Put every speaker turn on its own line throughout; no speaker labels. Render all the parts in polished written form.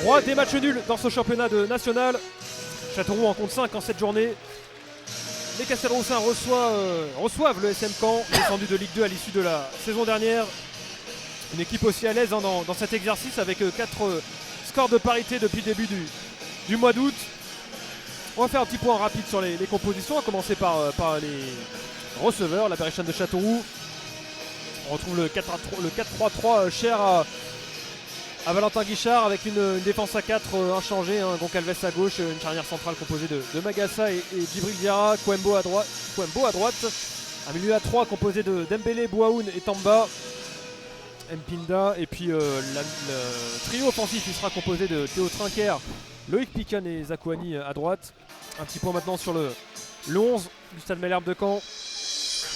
Roi des matchs nuls dans ce championnat national. Châteauroux en compte 5 en cette journée. Les Castelroussins reçoivent le SM Caen, descendu de Ligue 2 à l'issue de la saison dernière. Une équipe aussi à l'aise dans cet exercice avec 4 scores de parité depuis le début du mois d'août. On va faire un petit point rapide sur les compositions, à commencer par les receveurs, la Berrichonne de Châteauroux. On retrouve le 4-3-3 cher à Valentin Guichard avec une défense à 4 inchangée, Goncalves à gauche, une charnière centrale composée de Magassa et Djibril Diarra, Kouembo à droite, un milieu à 3 composé de Dembélé, Bouaoun et Tamba, Mpinda, et puis le trio offensif il sera composé de Théo Trinquer, Loïc Pican et Zakouani à droite. Un petit point maintenant sur le 11 du Stade Malherbe de Caen,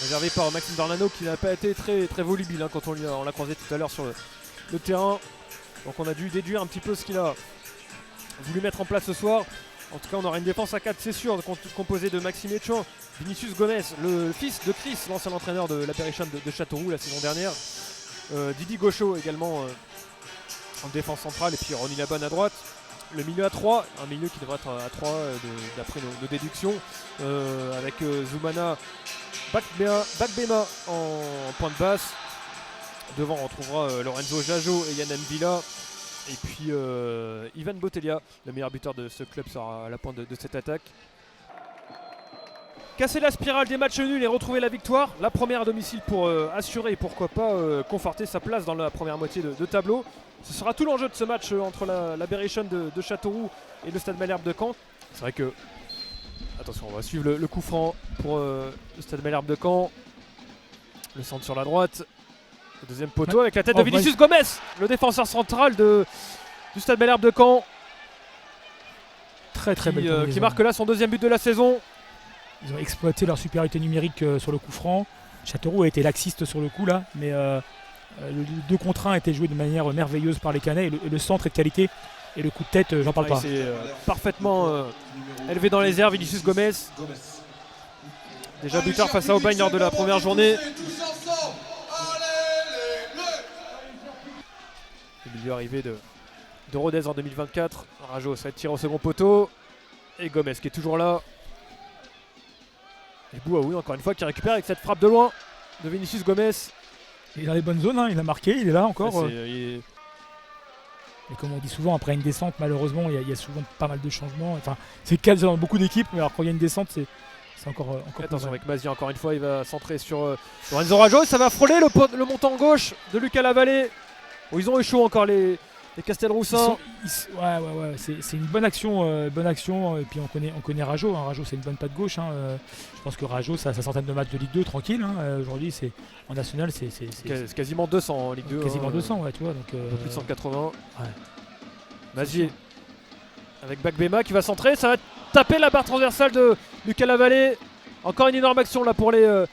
réservé par Maxime Dornano qui n'a pas été très, très volubile quand on l'a croisé tout à l'heure sur le terrain. Donc on a dû déduire un petit peu ce qu'il a voulu mettre en place ce soir. En tout cas on aura une défense à 4 c'est sûr, composée de Maxime Etchouan, Vinicius Gomez, le fils de Chris, l'ancien entraîneur de la Berrichonne de Châteauroux la saison dernière. Didi Gaucho également en défense centrale, et puis Ronny Labonne à droite. Le milieu à 3, un milieu qui devrait être à 3 d'après nos déductions, avec Zoumana Bakbema en pointe basse. Devant on retrouvera Lorenzo Jajo et Yann Mvila. Et puis Ivan Botelia, le meilleur buteur de ce club, sera à la pointe de cette attaque. Casser la spirale des matchs nuls et retrouver la victoire. La première à domicile pour assurer et pourquoi pas conforter sa place dans la première moitié de tableau. Ce sera tout l'enjeu de ce match entre la Berrichonne de Châteauroux et le Stade Malherbe de Caen. C'est vrai que, attention, on va suivre le coup franc pour le Stade Malherbe de Caen. Le centre sur la droite. Le deuxième poteau avec la tête de Vinicius Gomez, le défenseur central du Stade Malherbe de Caen.
Très belle
qui marque là son deuxième but de la saison.
Ils ont exploité leur supériorité numérique sur le coup franc. Châteauroux a été laxiste sur le coup là, mais le 2 contre 1 a été joué de manière merveilleuse par les Canets, et le centre est de qualité, et le coup de tête, j'en parle pas.
C'est parfaitement élevé dans les airs, Vinicius Gomez. Déjà buteur face à Aubagne lors de la première journée. Le milieu arrivé de Rodez en 2024. Rajo ça va être tiré au second poteau. Et Gomez qui est toujours là. Et Bouaoui encore une fois qui récupère avec cette frappe de loin de Vinicius Gomez.
Il est dans les bonnes zones, il a marqué, il est là encore.
Et
comme on dit souvent, après une descente, malheureusement, il y a souvent pas mal de changements. Enfin, c'est le cas dans beaucoup d'équipes, mais alors quand il y a une descente, c'est encore
attention avec Mazia, encore une fois, il va centrer sur Lorenzo Rajo. Ça va frôler le montant gauche de Lucas Lavallée. Oh, ils ont eu chaud encore les Castelroussins.
Ouais, c'est une bonne action, et puis on connaît Rajo. Rajo, c'est une bonne patte gauche. Je pense que Rajo, ça a sa centaine de matchs de Ligue 2 tranquille. Aujourd'hui, c'est en national, c'est
quasiment 200 en Ligue 2.
Quasiment 200, ouais, tu vois. Donc,
plus de 180.
Ouais.
Mazier avec Bakbema qui va centrer. Ça va taper la barre transversale de Lucas Lavallée. Encore une énorme action là pour les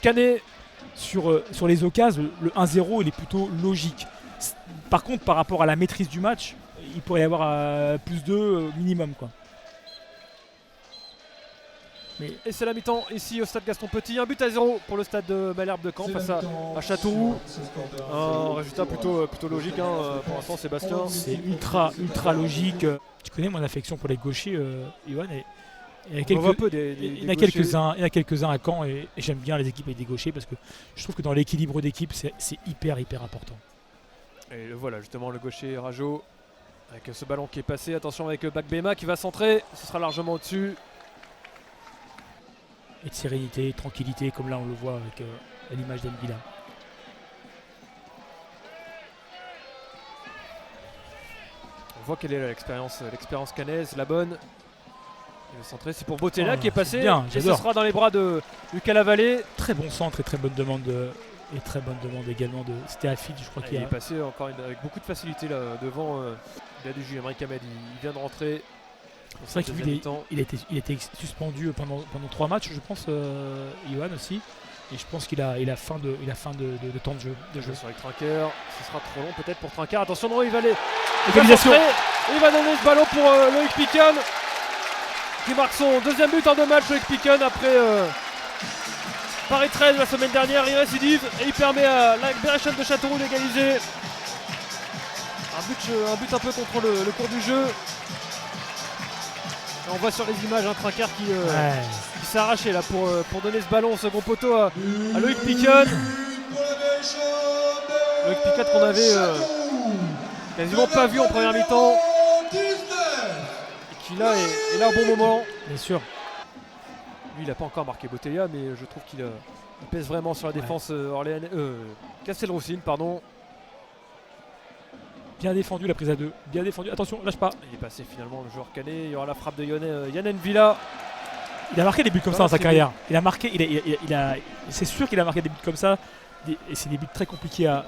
Canets.
Sur les occasions, le 1-0 il est plutôt logique. Par contre, par rapport à la maîtrise du match, il pourrait y avoir plus 2 minimum, quoi.
Et c'est la mi-temps ici au stade Gaston Petit. 1-0 pour le stade de Malherbe de Caen face à Châteauroux. Un résultat plutôt logique pour l'instant, Sébastien.
C'est ultra logique. Tu connais mon affection pour les gauchers, Yohan, il y en a quelques-uns à Caen, et j'aime bien les équipes avec des gauchers parce que je trouve que dans l'équilibre d'équipe, c'est hyper important.
Et voilà justement le gaucher Rajo avec ce ballon qui est passé. Attention avec Bakbema qui va centrer. Ce sera largement au-dessus.
Et de sérénité, tranquillité, comme là on le voit avec l'image d'Envila.
On voit quelle est l'expérience canaise, la bonne. Il va centrer, c'est pour Botelia qui est passé.
Bien,
et ce sera dans les bras de Lucas Lavallée.
Très bon centre et très bonne demande également de Stéafid, je crois qu'il
est passé encore avec beaucoup de facilité là devant. Il a du jus, Emric Hamed, il vient de rentrer.
C'est vrai qu'il a été suspendu pendant 3 matchs, je pense, Johan aussi. Et je pense qu'il a fin de temps de jeu.
Sur avec Trinquer, ce sera trop long peut-être pour Trinquer. Attention, non, il va donner ce ballon pour Loïc Pican, qui marque son deuxième but en 2 matchs. Loïc Pican après Paris 13 la semaine dernière, il récidive et il permet à la Berrichonne de Châteauroux d'égaliser. Un but un peu contre le cours du jeu. Et on voit sur les images un Trinquart qui s'est arraché là pour donner ce ballon au second poteau à Loïc Piquet. Loïc Piquet qu'on avait quasiment pas vu en première mi-temps. Et qui là est là au bon moment.
Bien sûr.
Lui il n'a pas encore marqué Botella, mais je trouve qu'il pèse vraiment sur la défense Castelroussine, pardon.
Bien défendu la prise à 2, bien défendu, attention, lâche pas.
Il est passé finalement le joueur canet, il y aura la frappe de Yann Villa.
Il a marqué des buts comme ça dans sa carrière. Il a marqué, c'est sûr qu'il a marqué des buts comme ça. Et c'est des buts très compliqués à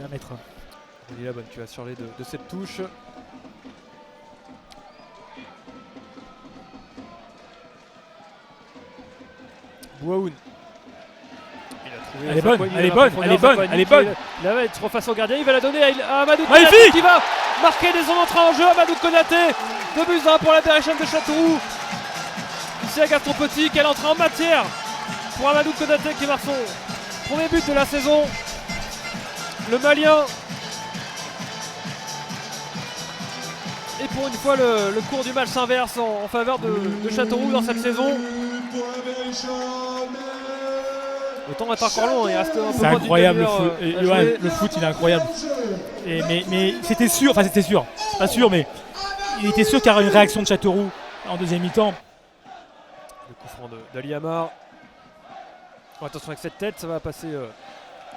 mettre.
Il est la bonne qui va sur les de cette touche. Bouaoun.
Elle est bonne, elle est bonne, elle est bonne, elle est bonne.
Il va être face au gardien, il va la donner à Amadou
Konaté
qui va marquer dès son entrée en jeu. Amadou Konaté, 2-1 pour la Berrichonne de Châteauroux. Ici à Gaston Petit, quelle entrée en matière pour Amadou Konaté qui marque son premier but de la saison. Le Malien. Et pour une fois, le cours du match s'inverse en faveur de Châteauroux dans cette saison. Le temps est encore long, il reste un peu
c'est incroyable le foot, il est incroyable. Mais c'était sûr, enfin c'était sûr, c'est pas sûr, mais il était sûr qu'il y aurait une réaction de Châteauroux en deuxième mi-temps.
Le coup franc d'Ali Amar. Oh, attention avec cette tête, ça va passer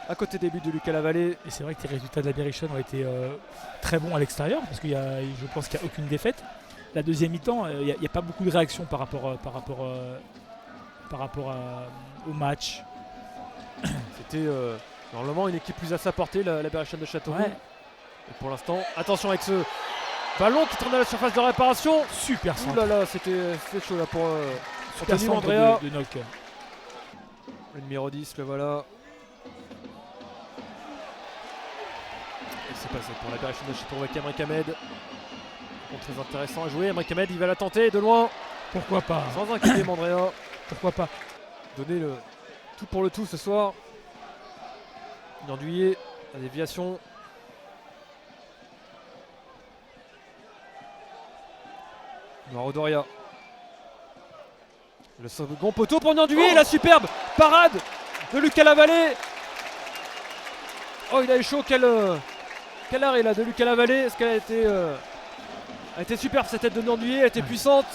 à côté des buts de Lucas Lavallée.
Et c'est vrai que les résultats de la Berrichonne ont été très bons à l'extérieur, parce que je pense qu'il n'y a aucune défaite. La deuxième mi-temps, il n'y a pas beaucoup de réactions par rapport au match.
C'était normalement une équipe plus à sa portée, la Berrichonne de Châteauroux.
Ouais.
Et pour l'instant, attention avec ce ballon qui tourne à la surface de réparation.
Super centre.
Ouh là là, c'était chaud là pour
super
Tony
centre
Andrea.
de Nock.
Le numéro 10, le voilà. Et c'est passé pour la Berrichonne de Châteauroux avec Emre Kamed. Très intéressant à jouer. Emre Kamed, il va la tenter de loin.
Pourquoi pas.
Sans inquiéter Mandrea.
Pourquoi pas.
Donner le tout pour le tout ce soir. Nandouillet, la déviation. Noiro Doria. Le second poteau pour Nandouillet, la superbe parade de Lucas Lavallée. Oh, il a eu chaud, quel arrêt là de Lucas Lavallée. Est-ce qu'elle a été superbe cette tête de Nandouillet, elle était puissante.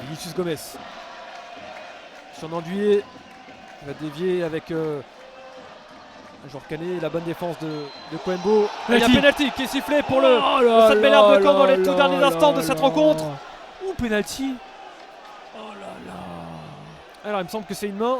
Vinicius Gomez. Sur Nandouillet, il va dévier avec un joueur canet, la bonne défense de Coembo. Il y a un penalty qui est sifflé pour le Stade Bellard de Caen dans les tout derniers instants de cette rencontre.
Ouh, penalty. Oh là là.
Alors il me semble que c'est une main.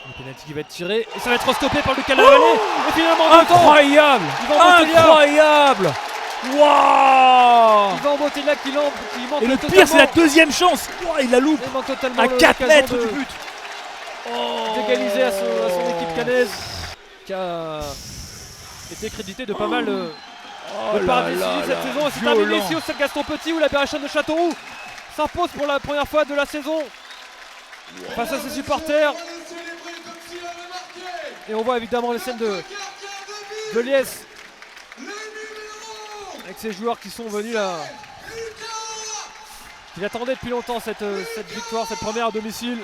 Le penalty qui va être tiré et ça va être stoppé par Lucas Lavallée. Et finalement
incroyable. Incroyable. Waouh.
Yvan Botella qui manque.
Et le pire, c'est la deuxième chance. Wow, il la loupe.
Il manque totalement
à 4 mètres du but.
D'égaliser à son équipe canaise qui a été crédité de pas mal de parades décisives cette saison. Et c'est terminé ici au Stade Gaston Petit où la Berrichonne de Châteauroux s'impose pour la première fois de la saison face à ses supporters. Et on voit évidemment les scènes de Liesse avec ces joueurs qui sont venus là, qui attendaient depuis longtemps cette victoire, cette première à domicile.